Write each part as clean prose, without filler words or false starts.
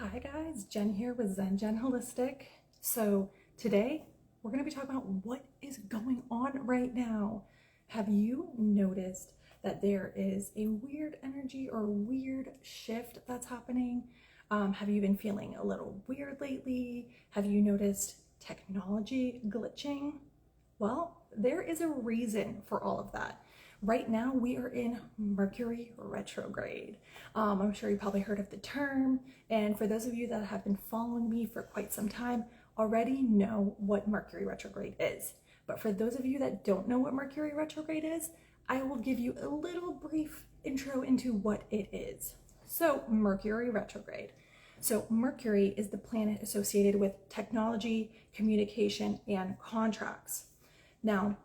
Hi guys, Jen here with Jen Holistic. So today we're going to be talking about what is going on right now. Have you noticed that there is a weird energy or weird shift that's happening? Have you been feeling a little weird lately? Have you noticed technology glitching? Well, there is a reason for all of that. Right now, we are in Mercury Retrograde. I'm sure you probably heard of the term, and for those of you that have been following me for quite some time, already know what Mercury Retrograde is. But for those of you that don't know what Mercury Retrograde is, I will give you a little brief intro into what it is. So, Mercury Retrograde. So, Mercury is the planet associated with technology, communication, and contracts. Now,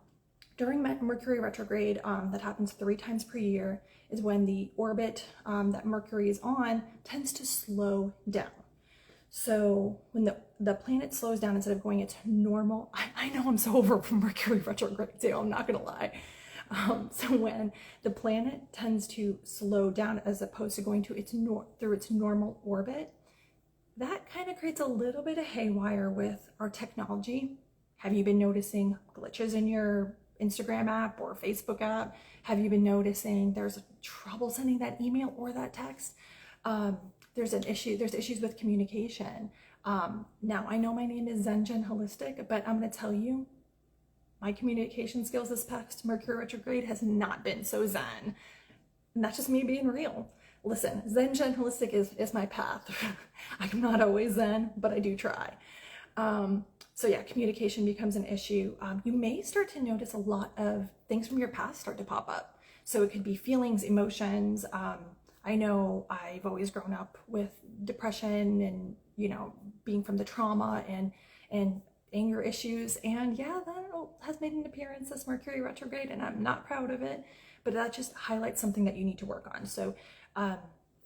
during Mercury retrograde, that happens 3 times per year, is when the orbit that Mercury is on tends to slow down. So when the planet slows down instead of going its normal, I know I'm so over Mercury retrograde too, I'm not gonna lie. So when the planet tends to slow down as opposed to going to through its normal orbit, that kind of creates a little bit of haywire with our technology. Have you been noticing glitches in your Instagram app or Facebook app? Have you been noticing there's trouble sending that email or that text? There's issues with communication. Now I know my name is Jen Holistic, but I'm going to tell you, my communication skills this past Mercury retrograde has not been so zen. And that's just me being real. Listen, Jen Holistic is my path. I'm not always zen, but I do try. So yeah, communication becomes an issue. You may start to notice a lot of things from your past start to pop up. So it could be feelings, emotions. I know I've always grown up with depression and, being from the trauma and anger issues. And yeah, that has made an appearance this Mercury retrograde, and I'm not proud of it, but that just highlights something that you need to work on. So,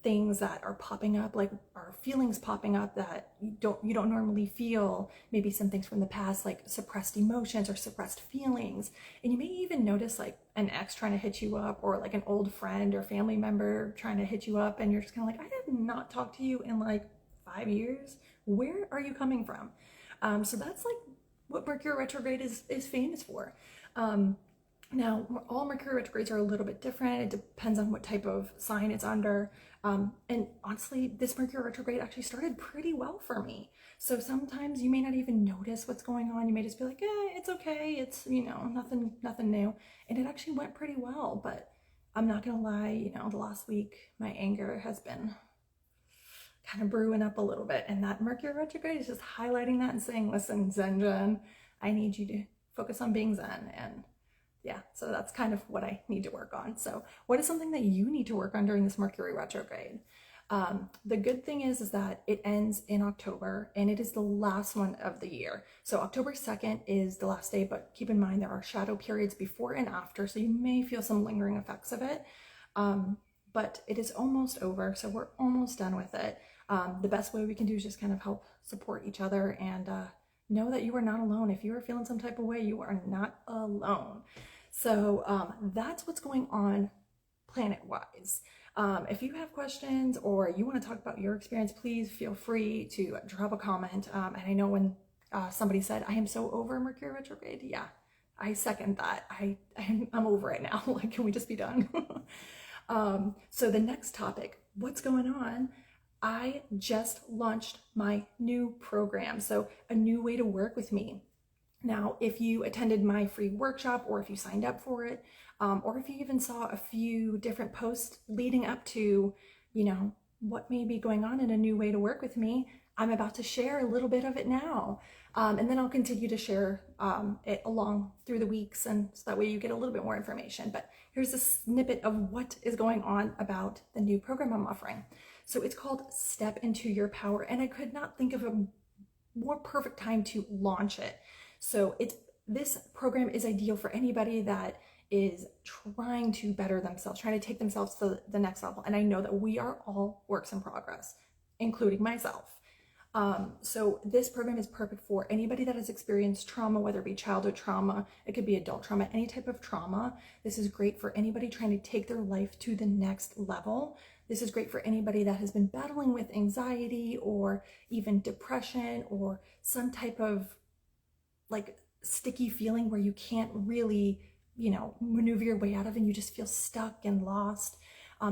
things that are popping up, like our feelings popping up that you don't normally feel, maybe some things from the past like suppressed emotions or suppressed feelings. And you may even notice like an ex trying to hit you up, or like an old friend or family member trying to hit you up, and you're just kind of like, I have not talked to you in like 5 years. Where are you coming from? So that's like what Mercury retrograde is famous for. Now, all Mercury retrogrades are a little bit different. It depends on what type of sign it's under. And honestly, this Mercury retrograde actually started pretty well for me. So sometimes you may not even notice what's going on. You may just be like, it's okay. It's, nothing new. And it actually went pretty well. But I'm not going to lie, the last week, my anger has been kind of brewing up a little bit. And that Mercury retrograde is just highlighting that and saying, listen, Jen, I need you to focus on being zen. And yeah, so that's kind of what I need to work on. So what is something that you need to work on during this Mercury retrograde? The good thing is that it ends in October, and it is the last one of the year. So October 2nd is the last day, but keep in mind there are shadow periods before and after, so you may feel some lingering effects of it. But it is almost over, so we're almost done with it. The best way we can do is just kind of help support each other and know that you are not alone. If you are feeling some type of way, you are not alone. So that's what's going on planet-wise. If you have questions or you want to talk about your experience, please feel free to drop a comment. And I know when somebody said, I am so over Mercury retrograde. Yeah, I second that. I'm over it now. Like, can we just be done? So the next topic, what's going on? I just launched my new program. So a new way to work with me. Now, if you attended my free workshop, or if you signed up for it, or if you even saw a few different posts leading up to, what may be going on in a new way to work with me, I'm about to share a little bit of it now. And then I'll continue to share it along through the weeks, and so that way you get a little bit more information. But here's a snippet of what is going on about the new program I'm offering. So it's called Step Into Your Power, and I could not think of a more perfect time to launch it. So this program is ideal for anybody that is trying to better themselves, trying to take themselves to the next level. And I know that we are all works in progress, including myself. So this program is perfect for anybody that has experienced trauma, whether it be childhood trauma, it could be adult trauma, any type of trauma. This is great for anybody trying to take their life to the next level. This is great for anybody that has been battling with anxiety or even depression or some type of like sticky feeling where you can't really, maneuver your way out of, and you just feel stuck and lost.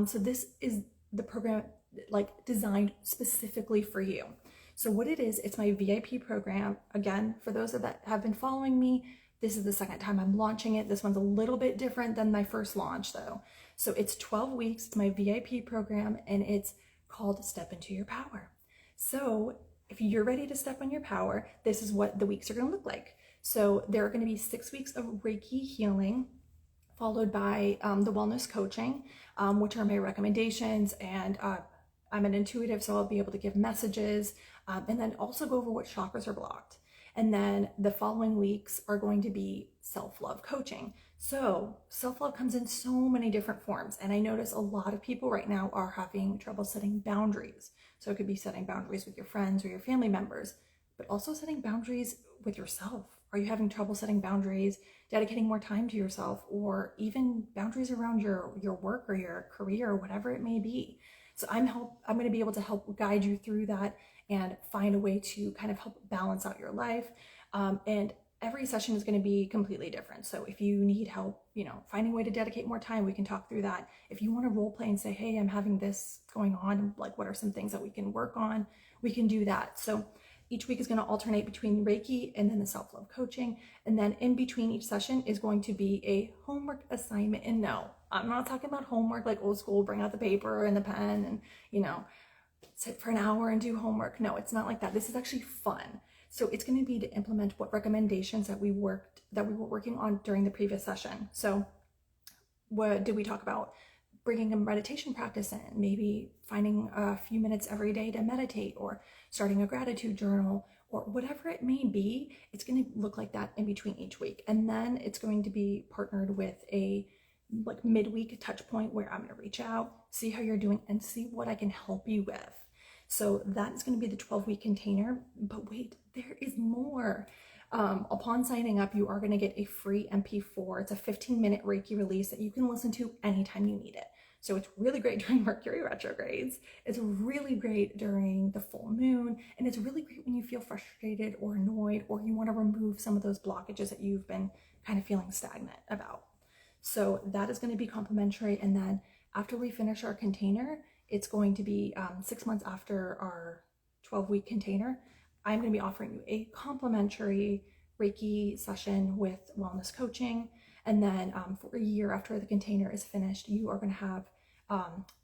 So this is the program like designed specifically for you. So what it is, it's my VIP program. Again, for those that have been following me, this is the second time I'm launching it. This one's a little bit different than my first launch though. So it's 12 weeks, it's my VIP program, and it's called Step Into Your Power. So if you're ready to step on your power, this is what the weeks are gonna look like. So there are gonna be 6 weeks of Reiki healing, followed by the wellness coaching, which are my recommendations. And I'm an intuitive, so I'll be able to give messages and then also go over what chakras are blocked. And then the following weeks are going to be self-love coaching. So self-love comes in so many different forms. And I notice a lot of people right now are having trouble setting boundaries. So it could be setting boundaries with your friends or your family members, but also setting boundaries with yourself. Are you having trouble setting boundaries, dedicating more time to yourself, or even boundaries around your work or your career or whatever it may be? So I'm going to be able to help guide you through that and find a way to kind of help balance out your life. And every session is going to be completely different. So if you need help, finding a way to dedicate more time, we can talk through that. If you want to role play and say, hey, I'm having this going on, like what are some things that we can work on? We can do that. So each week is going to alternate between Reiki and then the self-love coaching. And then in between each session is going to be a homework assignment. And no, I'm not talking about homework like old school, bring out the paper and the pen and, sit for an hour and do homework. No, it's not like that. This is actually fun. So it's going to be to implement what recommendations that we were working on during the previous session. So what did we talk about? Bringing a meditation practice in, maybe finding a few minutes every day to meditate, or starting a gratitude journal, or whatever it may be. It's going to look like that in between each week. And then it's going to be partnered with a midweek touch point where I'm going to reach out, see how you're doing, and see what I can help you with. So that is going to be the 12-week container. But wait, there is more. Upon signing up, you are going to get a free MP4. It's a 15-minute Reiki release that you can listen to anytime you need it. So it's really great during Mercury retrogrades. It's really great during the full moon. And it's really great when you feel frustrated or annoyed, or you want to remove some of those blockages that you've been kind of feeling stagnant about. So that is going to be complimentary. And then after we finish our container, it's going to be 6 months after our 12-week container, I'm going to be offering you a complimentary Reiki session with wellness coaching. And then for a year after the container is finished, you are going to have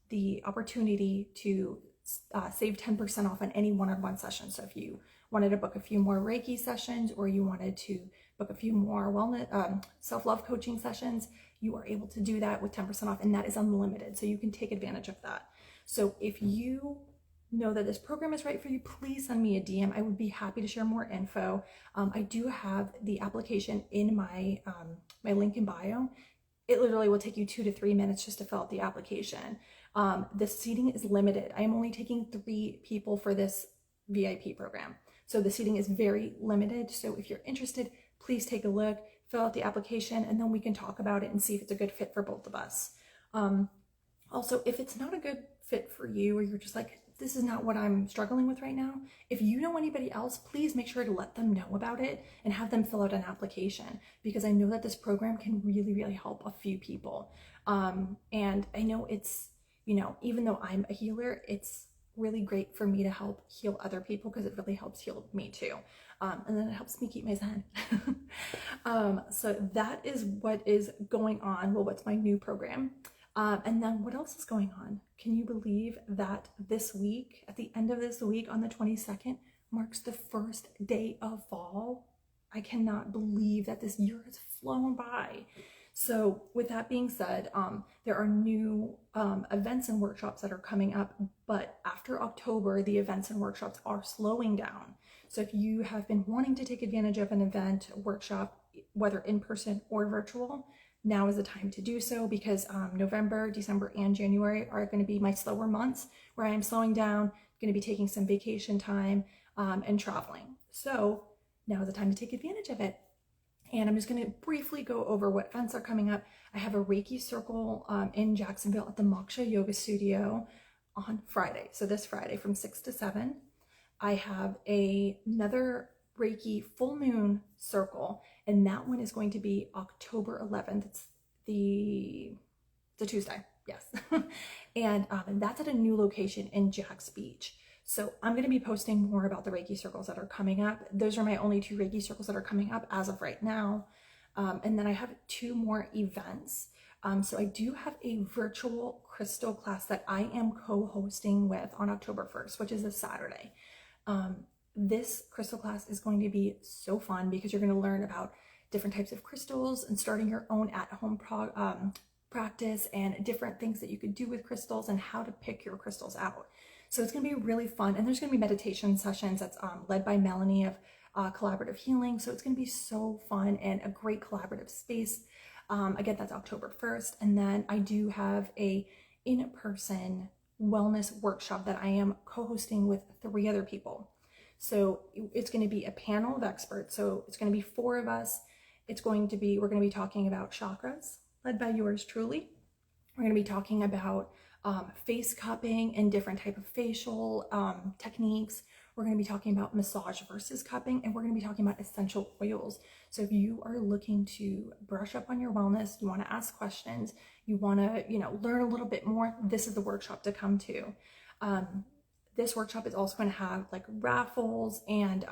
the opportunity to save 10% off on any one-on-one session. So if you wanted to book a few more Reiki sessions, or you wanted to book a few more wellness self-love coaching sessions, you are able to do that with 10% off, and that is unlimited. So you can take advantage of that. So if you know that this program is right for you, please send me a DM. I would be happy to share more info. I do have the application in my link in bio. It literally will take you 2 to 3 minutes just to fill out the application. The seating is limited. I am only taking 3 people for this VIP program. So the seating is very limited. So if you're interested, please take a look, fill out the application, and then we can talk about it and see if it's a good fit for both of us. Also, if it's not a good fit for you, or you're just like, this is not what I'm struggling with right now, if you know anybody else, please make sure to let them know about it and have them fill out an application, because I know that this program can really, really help a few people. And I know it's, even though I'm a healer, it's really great for me to help heal other people, because it really helps heal me too. And then it helps me keep my zen. So that is what is going on. Well, what's my new program? And then what else is going on? Can you believe that this week, at the end of this week on the 22nd, marks the first day of fall? I cannot believe that this year has flown by. So with that being said, there are new events and workshops that are coming up, but after October, the events and workshops are slowing down. So if you have been wanting to take advantage of an event, workshop, whether in person or virtual, now is the time to do so, because November, December, and January are going to be my slower months where I am slowing down, going to be taking some vacation time and traveling. So now is the time to take advantage of it. And I'm just going to briefly go over what events are coming up. I have a Reiki circle in Jacksonville at the Moksha Yoga Studio. on Friday. So this Friday from 6 to 7, I have another Reiki full moon circle, and that one is going to be October 11th. It's the Tuesday, yes. And that's at a new location in Jax Beach. So I'm going to be posting more about the Reiki circles that are coming up. Those are my only 2 Reiki circles that are coming up as of right now. And then I have 2 more events. So I do have a virtual crystal class that I am co-hosting with on October 1st, which is a Saturday. This crystal class is going to be so fun because you're going to learn about different types of crystals and starting your own at-home practice and different things that you could do with crystals and how to pick your crystals out. So it's going to be really fun. And there's going to be meditation sessions that's led by Melanie of Collaborative Healing. So it's going to be so fun and a great collaborative space. Again, that's October 1st. And then I do have a in-person wellness workshop that I am co-hosting with 3 other people. So it's going to be a panel of experts. So it's going to be 4 of us. We're going to be talking about chakras, led by yours truly. We're going to be talking about face cupping and different type of facial techniques. We're going to be talking about massage versus cupping, and we're going to be talking about essential oils. So if you are looking to brush up on your wellness, you want to ask questions, you want to, learn a little bit more, this is the workshop to come to. This workshop is also going to have like raffles and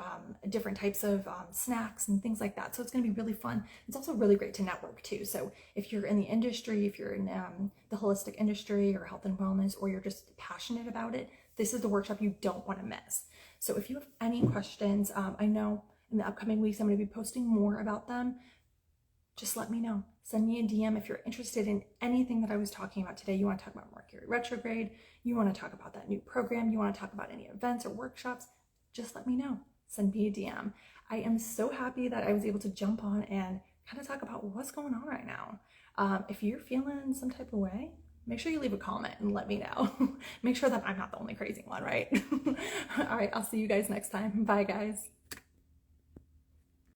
different types of snacks and things like that. So it's going to be really fun. It's also really great to network too. So if you're in the industry, if you're in the holistic industry or health and wellness, or you're just passionate about it, this is the workshop you don't want to miss. So if you have any questions, I know in the upcoming weeks I'm going to be posting more about them. Just let me know. Send me a DM if you're interested in anything that I was talking about today. You want to talk about Mercury Retrograde, you want to talk about that new program, you want to talk about any events or workshops, just let me know. Send me a DM. I am so happy that I was able to jump on and kind of talk about what's going on right now. If you're feeling some type of way, make sure you leave a comment and let me know. Make sure that I'm not the only crazy one, right? All right, I'll see you guys next time. Bye, guys.